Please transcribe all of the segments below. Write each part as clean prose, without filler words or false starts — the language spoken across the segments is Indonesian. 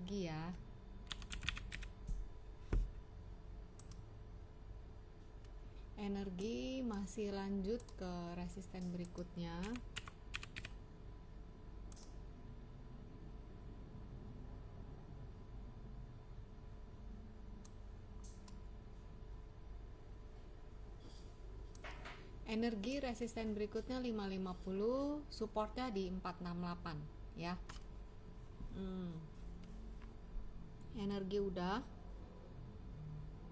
energi ya. Energi masih lanjut ke resisten berikutnya. Energi resisten berikutnya 550, supportnya di 468 ya. Energi udah.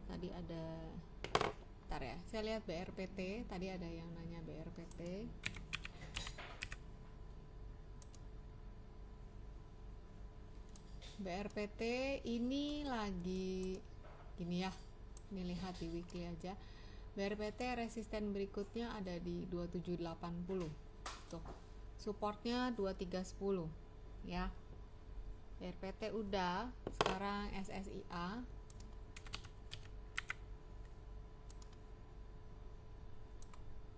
Tadi ada, bentar ya, saya lihat BRPT. Tadi ada yang nanya BRPT. BRPT ini lagi gini ya. Ini lihat di weekly aja. BRPT resisten berikutnya ada di 2780. Tuh. Supportnya 2310 ya. BRPT udah, sekarang SSIA.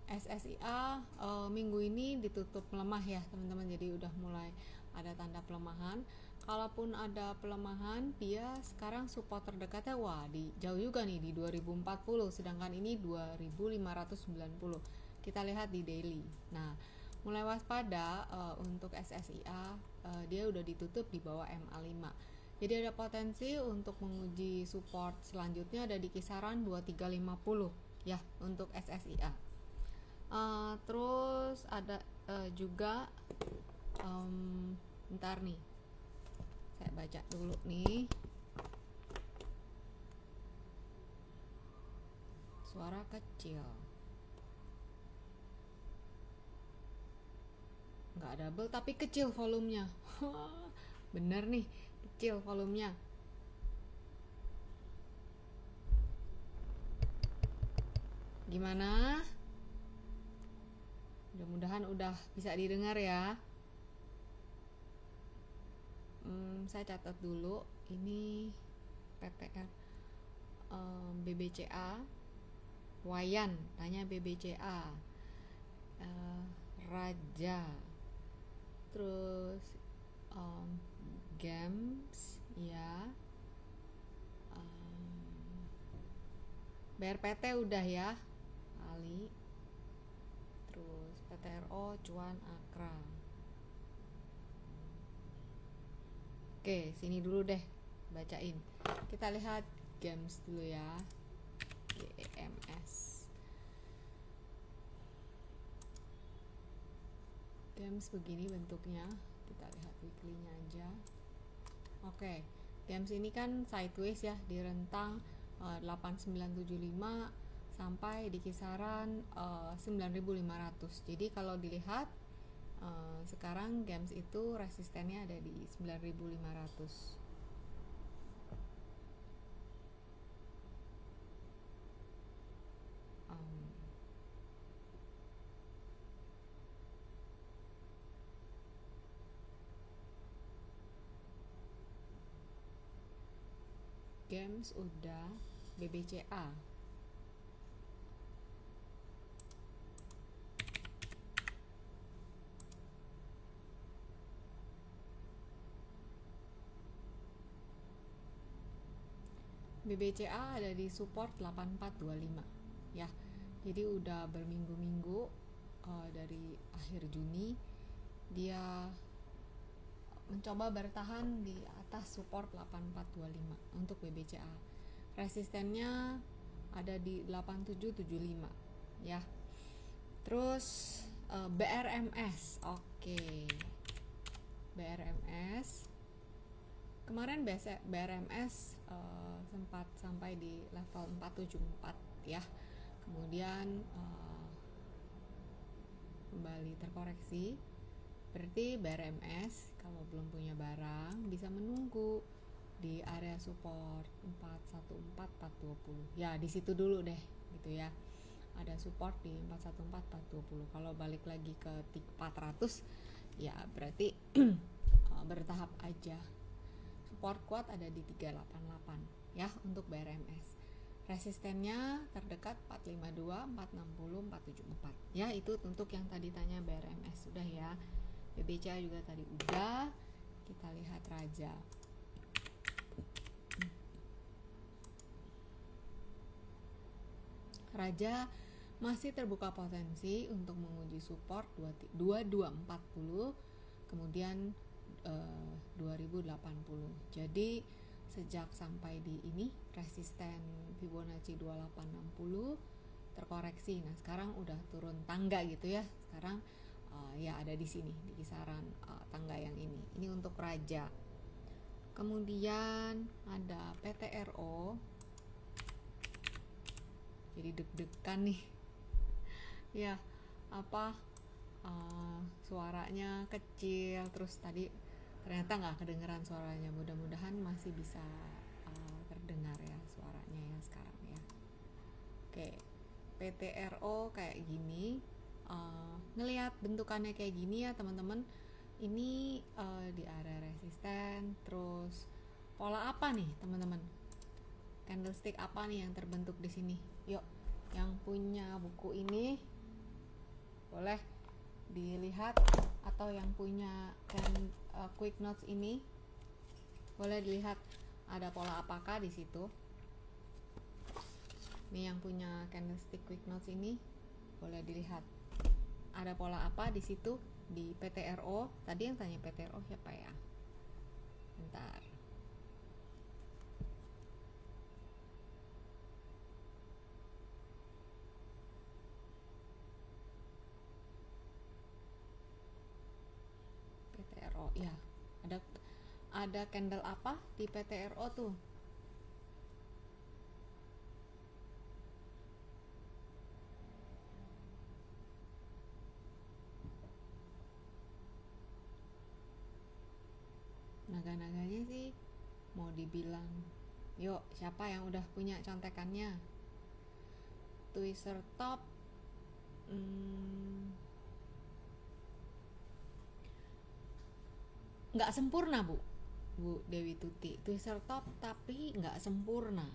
SSIA minggu ini ditutup melemah ya teman-teman, jadi udah mulai ada tanda pelemahan. Kalaupun ada pelemahan, dia sekarang support terdekatnya jauh juga nih di 2040, sedangkan ini 2590. Kita lihat di daily. Nah, mulai waspada untuk SSIA, dia udah ditutup di bawah MA5. Jadi ada potensi untuk menguji support selanjutnya ada di kisaran 2350 ya untuk SSIA. Terus ada juga bentar nih, saya baca dulu nih, suara kecil, nggak double tapi kecil volumenya. Bener nih, kecil volumenya. Gimana? Mudah-mudahan udah bisa didengar ya. Saya catat dulu. Ini PTR, BBCA, Wayan tanya BBCA, Raja, terus Games ya, BRPT udah ya, Ali, terus PTRO, Cuan, Akra. Oke, sini dulu deh bacain. Kita lihat Games dulu ya. GEMS. Games begini bentuknya. Kita lihat weekly-nya aja. Oke, Games ini kan sideways ya, di rentang 8975 sampai di kisaran 9500. Jadi kalau dilihat sekarang Games itu resistennya ada di 9500. Games udah, BBCA. BBCA ada di support 8425 ya. Jadi udah berminggu-minggu dari akhir Juni dia mencoba bertahan di atas support 8425 untuk BBCA. Resistennya ada di 8775 ya. Terus BRMS. Oke. BRMS kemarin BRMS sempat sampai di level 474 ya. Kemudian kembali terkoreksi. Berarti BRMS kalau belum punya barang bisa menunggu di area support 414420. Ya, di situ dulu deh gitu ya. Ada support di 414420. Kalau balik lagi ke 400 ya berarti bertahap aja. Support kuat ada di 388 ya untuk BRMS. Resistennya terdekat 452, 460, 474. Ya, itu untuk yang tadi tanya BRMS sudah ya. BBCA juga tadi udah. Kita lihat Raja. Raja masih terbuka potensi untuk menguji support 2240, kemudian 2080. Jadi sejak sampai di ini resisten Fibonacci 2860 terkoreksi. Nah, sekarang udah turun tangga gitu ya. Sekarang ya ada di sini di kisaran tangga yang ini. Ini untuk Raja. Kemudian ada PTRO. Jadi deg-degan nih. Ya, apa suaranya kecil, terus tadi ternyata nggak kedengeran suaranya. Mudah-mudahan masih bisa terdengar ya suaranya ya sekarang ya. Oke, PTRO kayak gini, ngelihat bentukannya kayak gini ya teman-teman. Ini di area resisten. Terus pola apa nih teman-teman? Candlestick apa nih yang terbentuk di sini? Yuk, yang punya buku ini boleh dilihat, atau yang punya quick notes ini boleh dilihat ada pola apakah di situ. Ini yang punya candlestick quick notes ini boleh dilihat ada pola apa di situ di PTRO. Tadi yang tanya PTRO siapa ya? Bentar. PTRO ya, ada candle apa di PTRO tuh? Naga-naganya sih mau dibilang, yuk siapa yang udah punya contekannya? Twister top, nggak sempurna Bu Dewi Tuti. Twister top tapi nggak sempurna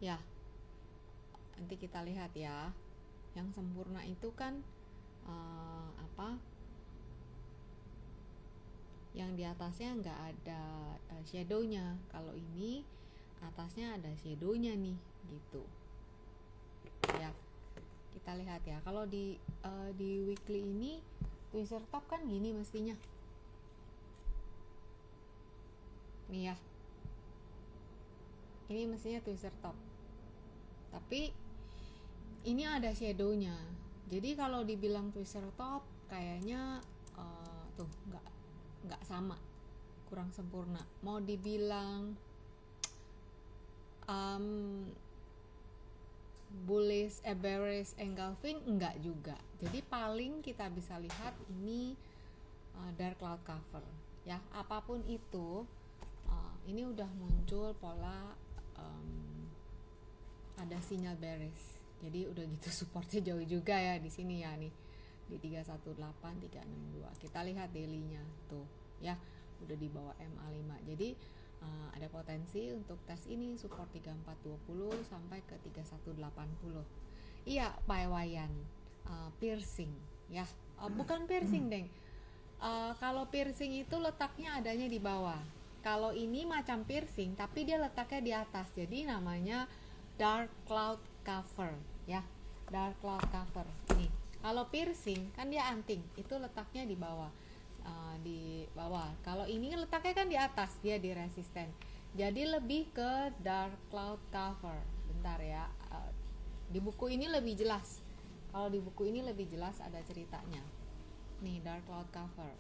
ya. Nanti kita lihat ya. Yang sempurna itu kan yang di atasnya nggak ada shadownya. Kalau ini atasnya ada shadownya nih gitu ya. Kita lihat ya, kalau di weekly ini twister top kan gini mestinya nih ya. Ini mestinya twister top, tapi ini ada shadownya. Jadi kalau dibilang twister top kayaknya tuh nggak sama, kurang sempurna. Mau dibilang bullish, bearish engulfing enggak juga. Jadi paling kita bisa lihat ini dark cloud cover ya. Apapun itu, ini udah muncul pola ada sinyal bearish. Jadi udah gitu supportnya jauh juga ya di sini ya nih di 318 362. Kita lihat daily-nya tuh ya, udah di bawah MA5. Jadi ada potensi untuk tes ini support 3420 sampai ke 3180. Iya, Pak Wayan, piercing ya. Bukan piercing, Deng. Kalau piercing itu letaknya adanya di bawah. Kalau ini macam piercing tapi dia letaknya di atas. Jadi namanya dark cloud cover ya. Dark cloud cover. Nih, kalau piercing kan dia anting, itu letaknya di bawah. Di bawah. Kalau ini letaknya kan di atas, dia di resisten. Jadi lebih ke dark cloud cover. Bentar ya. Di buku ini lebih jelas. Kalau di buku ini lebih jelas ada ceritanya. Nih, dark cloud cover.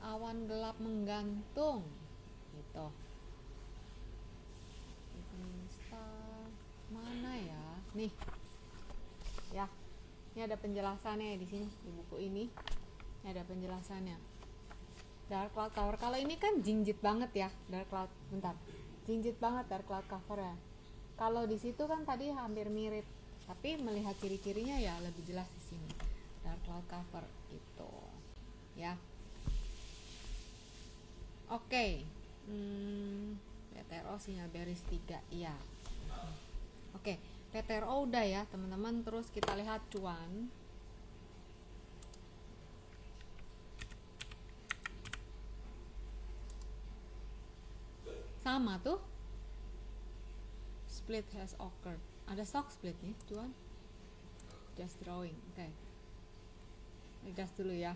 Awan gelap menggantung gitu. Mana ya? Nih. Ya. Ini ada penjelasannya di sini di buku ini. Ini ada penjelasannya. Dark cloud cover. Kalau ini kan jinjit banget ya, dark cloud. Bentar. Jinjit banget dark cloud cover ya. Kalau di situ kan tadi hampir mirip, tapi melihat ciri-cirinya ya lebih jelas di sini. Dark cloud cover itu. Ya. Oke. PTRO sinyal bearish 3. Iya. Oke. PTRO udah ya teman-teman. Terus kita lihat cuan. Sama tuh. split has occurred. Ada stock split nih cuan, just drawing. Oke, gas dulu ya.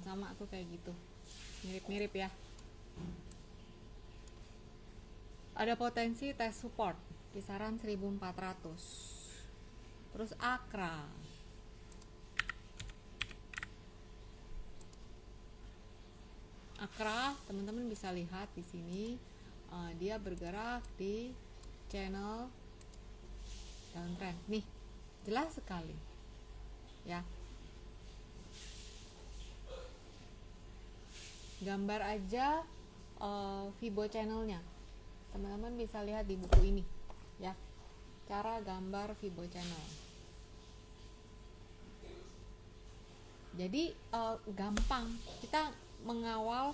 Sama tuh kayak gitu, mirip-mirip ya. Ada potensi tes support kisaran 1400. Terus Akra, teman-teman bisa lihat di sini, dia bergerak di channel downtrend nih, jelas sekali ya. Gambar aja Fibo channelnya, teman-teman bisa lihat di buku ini ya, cara gambar Fibo channel. Jadi gampang, kita mengawal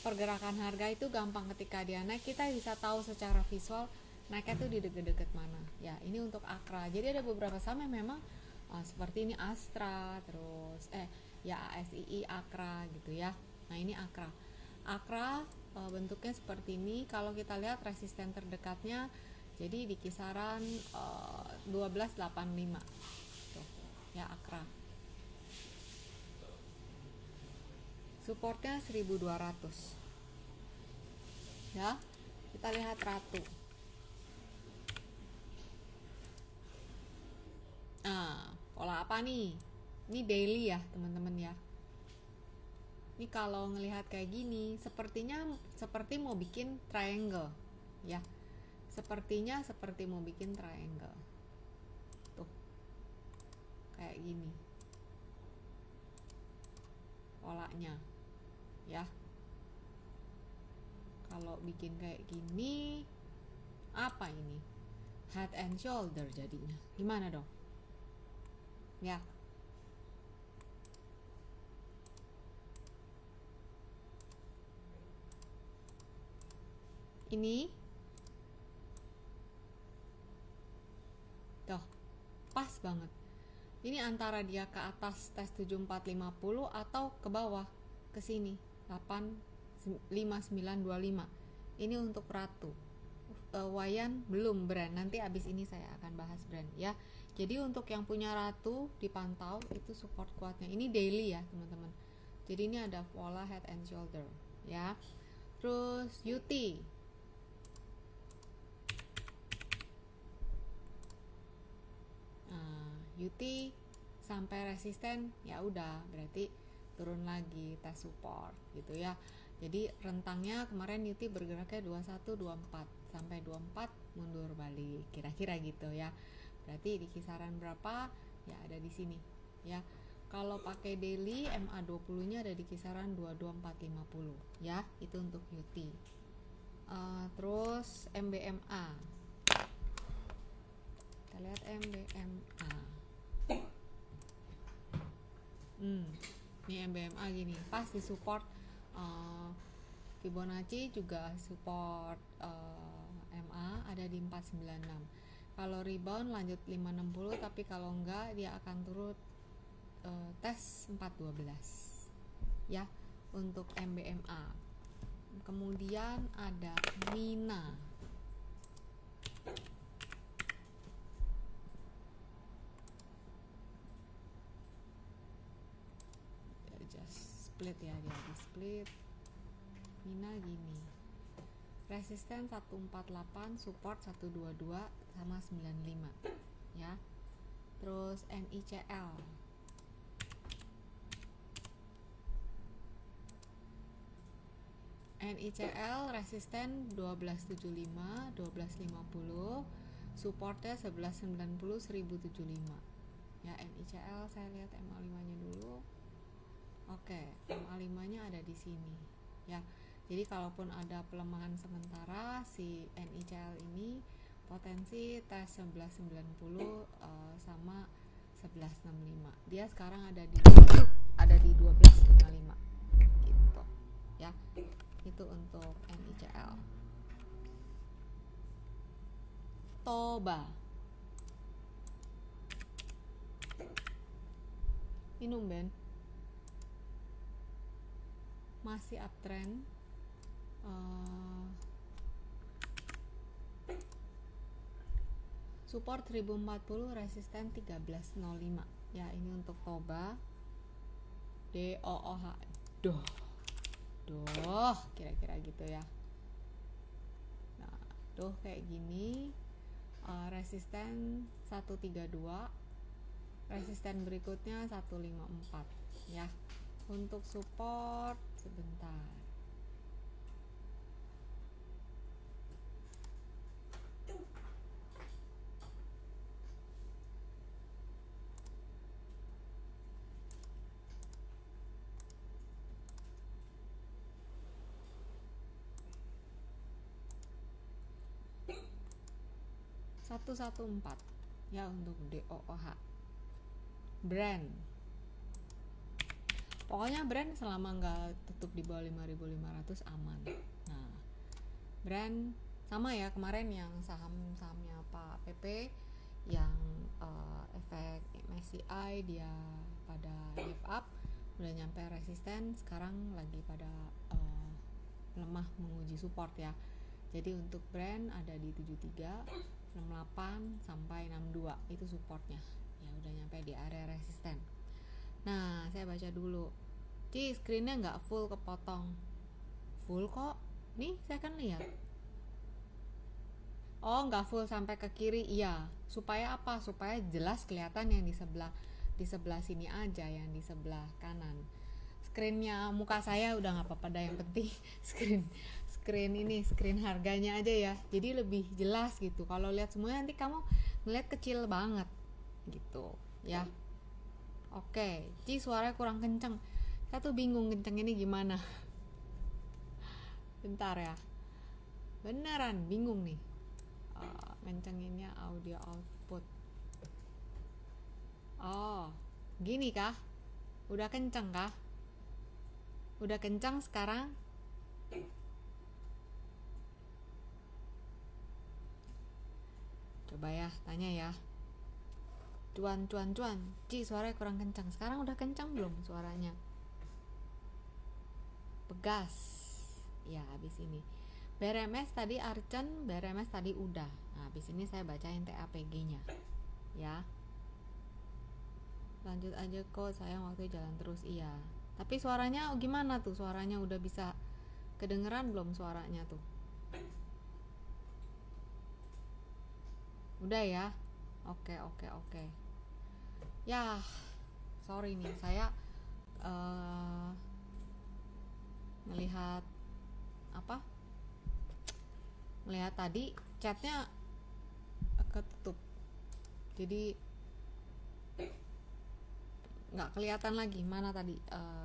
pergerakan harga itu gampang. Ketika dia naik, kita bisa tahu secara visual naiknya tuh di deket-deket mana ya. Ini untuk Akra. Jadi ada beberapa saham yang memang seperti ini, Astra, terus ya ASII, Akra gitu ya. Nah ini Akra bentuknya seperti ini. Kalau kita lihat resisten terdekatnya jadi di kisaran 1285 tuh ya Akra. Supportnya 1200 ya. Kita lihat Ratu. Pola apa nih? Ini daily ya teman-teman ya. Ini kalau ngelihat kayak gini, sepertinya seperti mau bikin triangle ya. Sepertinya seperti mau bikin triangle. Tuh. Kayak gini. Polanya. Ya. Kalau bikin kayak gini, apa ini? Head and shoulder jadinya. Gimana dong? Ya. Ini tuh pas banget. Ini antara dia ke atas tes 7450 atau ke bawah ke sini 85925. Ini untuk Ratu. Wayan belum brand, nanti abis ini saya akan bahas brand ya. Jadi untuk yang punya Ratu dipantau itu support kuatnya. Ini daily ya teman-teman. Jadi ini ada pola head and shoulder ya. Terus UT. UT sampai resisten ya udah berarti turun lagi tes support gitu ya. Jadi rentangnya kemarin UT bergeraknya 2124 sampai 24 mundur balik kira-kira gitu ya. Berarti di kisaran berapa ya ada di sini ya. Kalau pakai daily MA20 nya ada di kisaran 22450 ya, itu untuk UT. Terus MBMA, kita lihat MBMA. Ini MBMA gini, pas di support Fibonacci juga support MA ada di 496. Kalau rebound lanjut 560, tapi kalau enggak dia akan turun tes 412 ya untuk MBMA. Kemudian ada Mina. Split ya, dia di split. Mina gini, resisten 148, support 122 sama 95 ya. Terus NICL, resisten 1275, 1250, supportnya 1190, 1075 ya. NICL saya lihat MA5 nya dulu. Oke, MA5 nya ada di sini ya. Jadi kalaupun ada pelemahan sementara, si NICL ini potensi tes 1190 sama 1165. Dia sekarang ada di 1255 gitu ya. Itu untuk NICL. Toba, minum Ben, masih uptrend. support 1040, resisten 1305 ya. Ini untuk Toba DOOH. Doh kira-kira gitu ya. Nah kayak gini. Resisten 132, resisten berikutnya 154 ya. Untuk support sebentar, satu empat ya untuk DOOH. Brand, pokoknya brand selama nggak tutup di bawah 5.500 aman. Nah brand sama ya kemarin yang saham-sahamnya Pak PP yang efek MSCI dia pada give up, udah nyampe resisten, sekarang lagi pada lemah menguji support ya. Jadi untuk brand ada di 73, 68 sampai 62 itu supportnya ya, udah nyampe di area resisten. Nah saya baca dulu. Screennya nggak full, kepotong. Full kok, nih saya kan lihat. Oh nggak full sampai ke kiri, iya. Supaya apa? Supaya jelas kelihatan yang di sebelah sini aja, yang di sebelah kanan. Screennya muka saya udah nggak apa-apa, yang penting screen harganya aja ya, jadi lebih jelas gitu. Kalau lihat semuanya nanti kamu ngeliat kecil banget gitu ya. Oke, suaranya kurang kenceng, saya tuh bingung kenceng ini gimana. Bentar ya, beneran bingung nih ngencenginnya audio output. Oh gini kah? Udah kenceng kah? Udah kencang sekarang? Coba ya, tanya ya. Cuan. Suaranya kurang kencang. Sekarang udah kencang belum suaranya? Pegas. Ya, habis ini. BRMS tadi Archen, BRMS tadi udah. Nah, habis ini saya bacain TAPG-nya. Ya. Lanjut aja kok, sayang waktu jalan terus. Iya. Tapi suaranya gimana tuh? Suaranya udah bisa kedengeran belum suaranya tuh? Udah ya? Oke. Ya, sorry nih, saya melihat tadi chatnya ketutup, jadi nggak kelihatan lagi mana tadi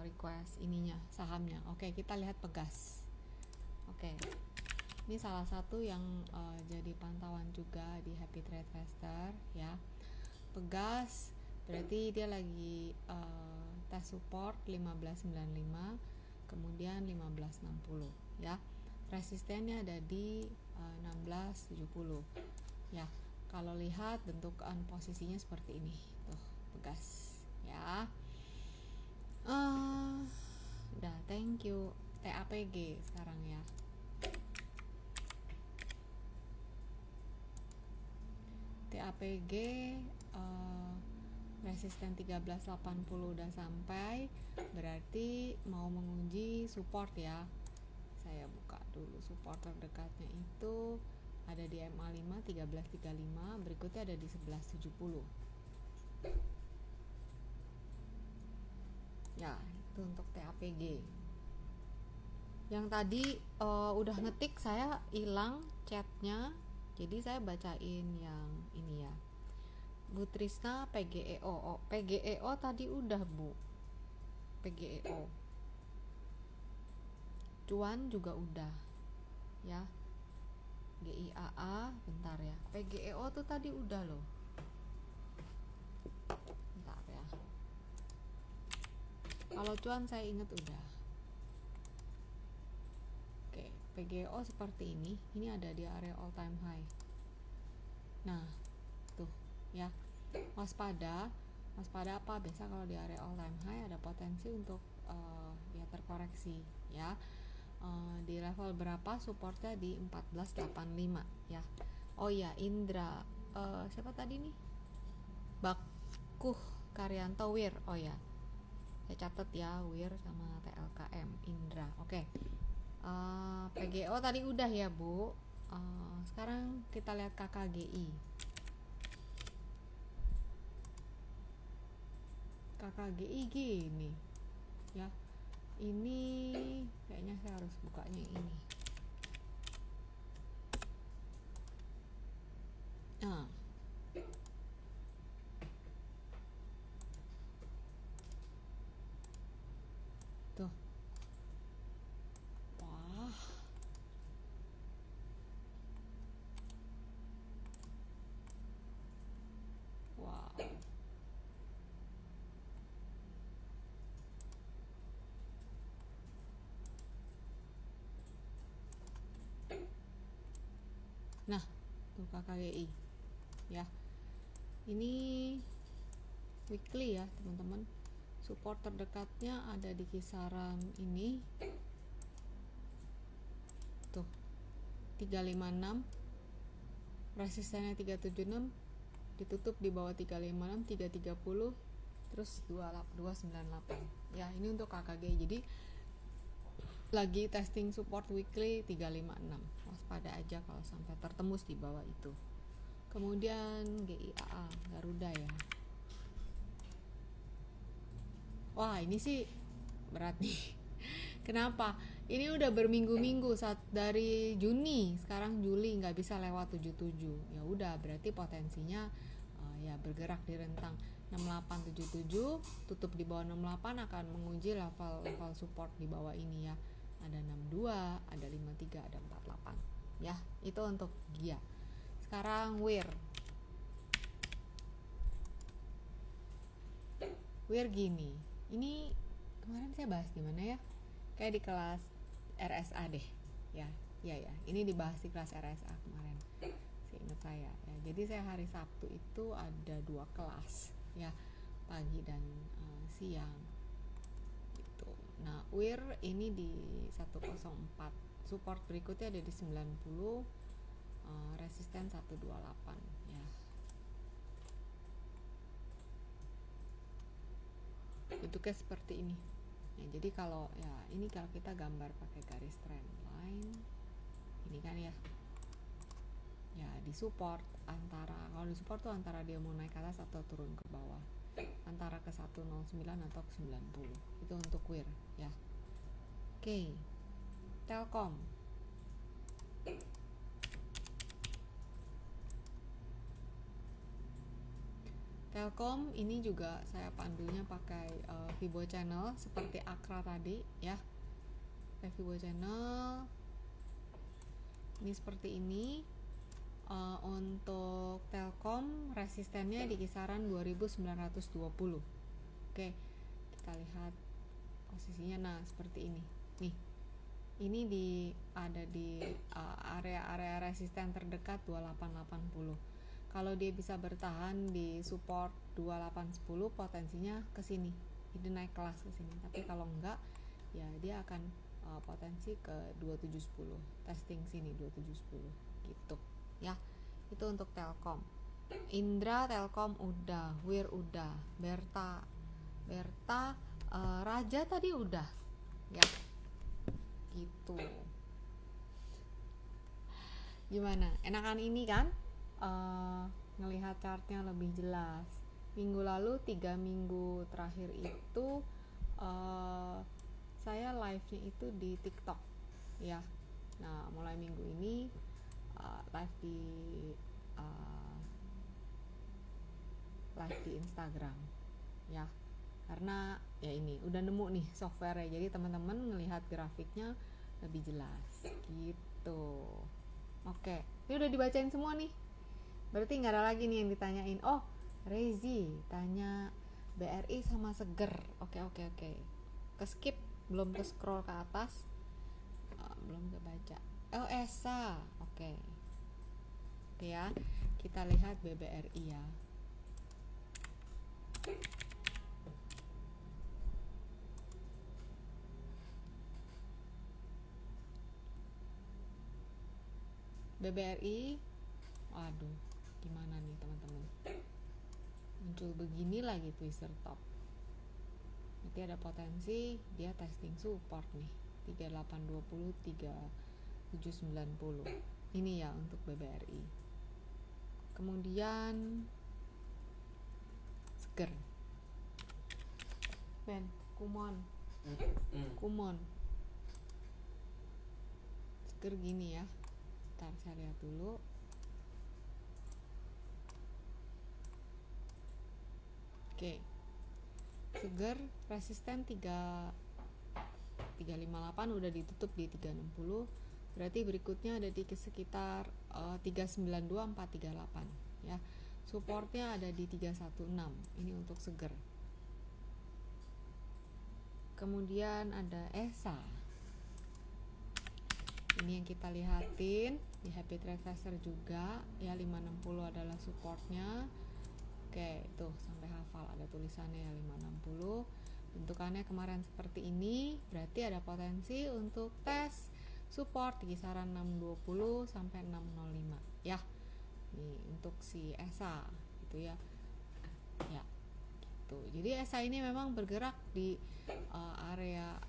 request ininya sahamnya. Oke, kita lihat Pegas. Oke, ini salah satu yang jadi pantauan juga di Happy Trade Faster ya. Pegas berarti dia lagi tes support 1595, kemudian 1560 ya. Resistennya ada di 1670 ya. Kalau lihat bentukan posisinya seperti ini tuh, Pegas ya. Udah, thank you. TAPG sekarang ya. TAPG resisten 1380 udah sampai, berarti mau menguji support ya. Saya buka dulu support terdekatnya itu ada di MA5 1335, berikutnya ada di 1170 ya. Itu untuk TAPG. Yang tadi udah ngetik saya hilang chatnya, jadi saya bacain yang ini ya. Bu Trisna PGEO. PGEO tadi udah Bu, PGEO. Cuan juga udah ya. GIAA bentar ya. PGEO tuh tadi udah loh. Bentar ya. Kalau cuan saya inget udah. Oke, PGEO seperti ini. Ini ada di area all time high. Nah, tuh ya. Waspada apa? Biasa kalau di area all time high ada potensi untuk ya terkoreksi ya. Di level berapa supportnya? Di 1485 ya. Oh ya, Indra siapa tadi nih, Bakuh Karyanto Wir. Oh ya, saya catat ya, Wir sama TLKM Indra. Oke. PGO tadi udah ya Bu. Sekarang kita lihat KKGI. KKGI gini ya, ini kayaknya saya harus bukanya yang ini. Nah, tuh, wah, wow. Nah, tuh KKGI ya. Ini weekly ya, teman-teman. Support terdekatnya ada di kisaran ini. Tuh. 356. Resistennya 376, ditutup di bawah 356, 330, terus 298. Ya, ini untuk KKGI. Jadi lagi testing support weekly 356. Waspada aja kalau sampai tertembus di bawah itu. Kemudian GIAA Garuda ya. Wah, ini sih berat nih. Kenapa? Ini udah berminggu-minggu saat dari Juni, sekarang Juli nggak bisa lewat 77. Ya udah, berarti potensinya ya bergerak di rentang 6877, tutup di bawah 68 akan menguji level support di bawah ini ya. Ada 62, ada 53, ada 48. Ya, itu untuk GIA. Sekarang WIR gini. Ini kemarin saya bahas di mana ya? Kayak di kelas RSA deh. Ya. Ini dibahas di kelas RSA kemarin. Seingat saya. Ya, jadi saya hari Sabtu itu ada 2 kelas ya, pagi dan siang. Gitu. Nah, WIR ini di 104. Support berikutnya ada di 90. Resisten 128 ya. Bentuknya seperti ini ya. Jadi kalau ya ini kalau kita gambar pakai garis trendline ini kan ya di support antara, kalau di support tuh antara dia mau naik ke atas atau turun ke bawah, antara ke 109 atau ke 90. Itu untuk WIR ya. Oke. Telkom. Telkom ini juga saya pandunya pakai Fibo channel seperti Akra tadi ya. Fibo channel ini seperti ini. Untuk Telkom resistennya di kisaran 2920. Oke, kita lihat posisinya. Nah, seperti ini. Nih. Ini ada di area resisten terdekat 2880. Kalau dia bisa bertahan di support 2810, potensinya ke sini. Ini naik kelas ke sini. Tapi kalau enggak, ya dia akan potensi ke 2710. Testing sini 2710 gitu. Ya. Itu untuk Telkom. Indra Telkom udah, WIR udah, Berta Raja tadi udah. Ya. Gitu. Gimana? Enakan ini kan? Ngelihat chartnya lebih jelas. Minggu lalu 3 minggu terakhir itu saya live-nya itu di TikTok ya. Nah, mulai minggu ini live di Instagram ya. Karena ya ini udah nemu nih software-nya. Jadi teman-teman melihat grafiknya lebih jelas gitu. Oke, ini udah dibacain semua nih. Berarti nggak ada lagi nih yang ditanyain. Oh, Rezi tanya BRI sama Seger. Oke. Ke skip, belum ke scroll ke atas, belum kebaca. Oh, Esa. Oke ya, kita lihat BBRI ya. BBRI, waduh, gimana nih teman-teman, muncul begini lagi twister top, nanti ada potensi dia testing support nih 3820 3790 ini ya untuk BBRI. Kemudian Seger, Ben, Kumon Seger gini ya, ntar saya lihat dulu. Oke, Seger resisten 358 udah ditutup di 360, berarti berikutnya ada di sekitar 392438 ya. Supportnya ada di 316, ini untuk Seger. Kemudian ada ESA, ini yang kita lihatin di Happy Trade Tracer juga ya, 560 adalah supportnya. Oke, tuh sampai hafal ada tulisannya ya 560. Bentukannya kemarin seperti ini, berarti ada potensi untuk tes support di kisaran 620 sampai 605 ya. Nih untuk si ESA gitu ya. Ya. Gitu. Jadi ESA ini memang bergerak di area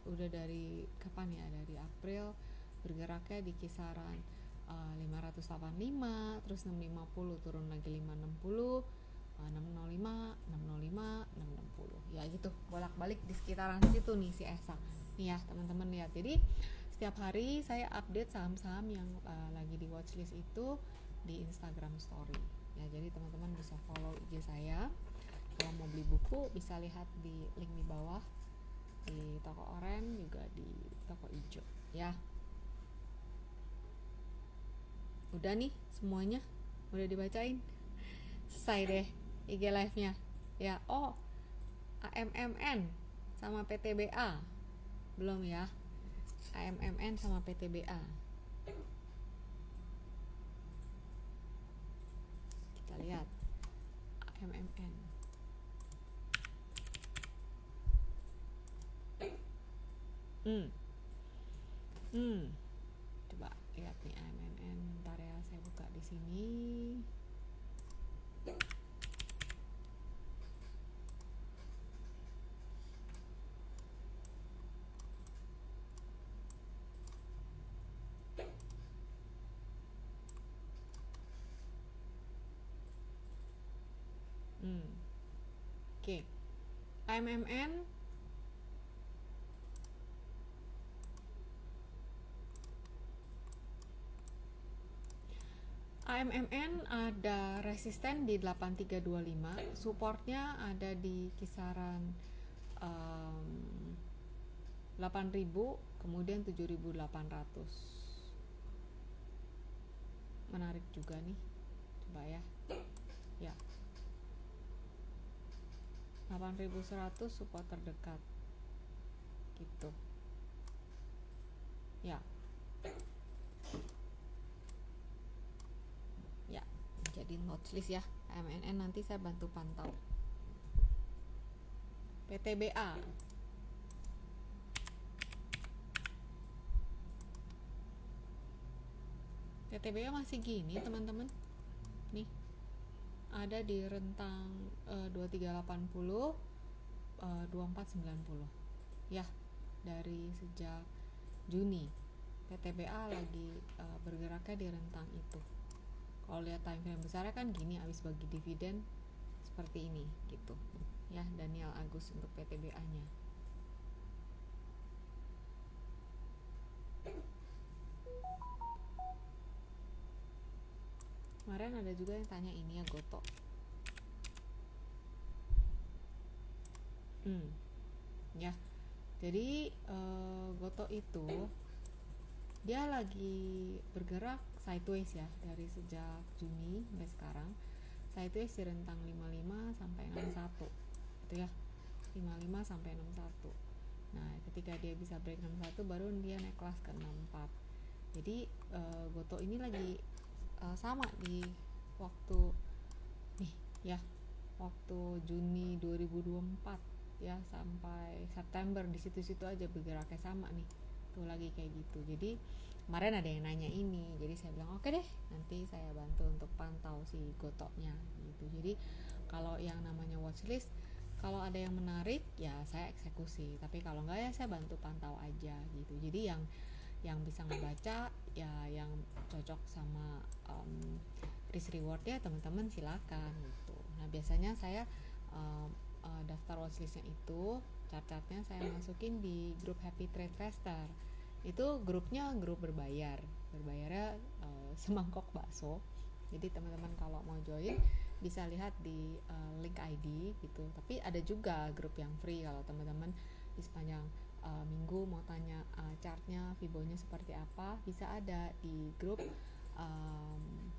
udah dari kapan ya? Dari April bergeraknya di kisaran 585, terus 650, turun lagi 560, 605, 605, 660. Ya gitu, bolak-balik di sekitaran situ nih si ESA. Nih ya, teman-teman lihat. Jadi setiap hari saya update saham-saham yang lagi di watchlist itu di Instagram Story. Ya, jadi teman-teman bisa follow IG saya. Kalau mau beli buku bisa lihat di link di bawah, di toko oranye juga di toko hijau ya. Udah nih semuanya, udah dibacain, selesai deh IG live-nya ya. Oh, AMMN sama PTBA belum ya, AMMN sama PTBA kita lihat. AMMN coba lihat nih AMMN, bentar ya saya buka di sini. Oke. AMMN ada resisten di 8325, supportnya ada di kisaran 8.000, kemudian 7.800. Menarik juga nih, coba ya. Ya. 8.100 support terdekat. Gitu. Ya. Ya, jadi watchlist ya. AMNN nanti saya bantu pantau. PTBA. PTBA masih gini, teman-teman. Nih. Ada di rentang 2380 2490. Ya, dari sejak Juni PTBA lagi bergeraknya di rentang itu. Kalau lihat time frame besarnya kan gini, habis bagi dividen seperti ini gitu. Ya, Daniel Agus untuk PTBA-nya. Kemarin ada juga yang tanya ini ya, Goto. Ya. Jadi Goto itu dia lagi bergerak sideways ya, dari sejak Juni sampai sekarang. Sideways di rentang 55 sampai 61. Itu ya. 55 sampai 61. Nah, ketika dia bisa break 61 baru dia naik kelas ke 64. Jadi Goto ini lagi sama di waktu nih ya, waktu Juni 2024 ya sampai September, di situ-situ aja bergeraknya sama nih tuh lagi kayak gitu. Jadi kemarin ada yang nanya ini, jadi saya bilang oke deh, nanti saya bantu untuk pantau si Gotoknya gitu. Jadi kalau yang namanya watchlist, kalau ada yang menarik ya saya eksekusi, tapi kalau enggak ya saya bantu pantau aja gitu. Jadi yang bisa ngebaca ya yang cocok sama risk reward ya teman-teman silakan gitu. Nah biasanya saya daftar watchlistnya itu, chart-chartnya saya masukin di grup Happy Trade Faster. Itu grupnya grup berbayarnya semangkok bakso. Jadi teman-teman kalau mau join bisa lihat di link ID gitu. Tapi ada juga grup yang free kalau teman-teman di sepanjang minggu mau tanya chartnya, Fibonya seperti apa, bisa ada di grup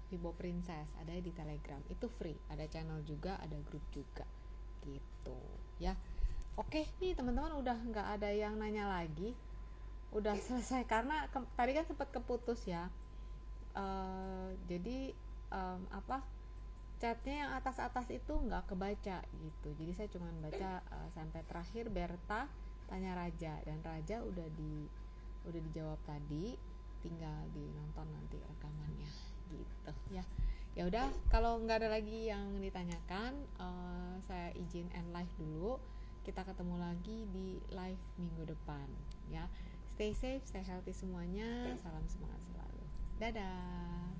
Fibo Princess, ada di Telegram, itu free, ada channel juga, ada grup juga gitu ya. Oke nih teman-teman, udah nggak ada yang nanya lagi, udah selesai karena tadi kan sempat keputus ya. Jadi chatnya yang atas-atas itu nggak kebaca gitu, jadi saya cuma baca sampai terakhir Berta tanya Raja, dan Raja udah dijawab tadi, tinggal dinonton nanti rekamannya gitu ya. Ya udah, kalau nggak ada lagi yang ditanyakan, saya izin end live dulu. Kita ketemu lagi di live minggu depan ya. Stay safe, stay healthy semuanya. Salam semangat selalu. Dadah.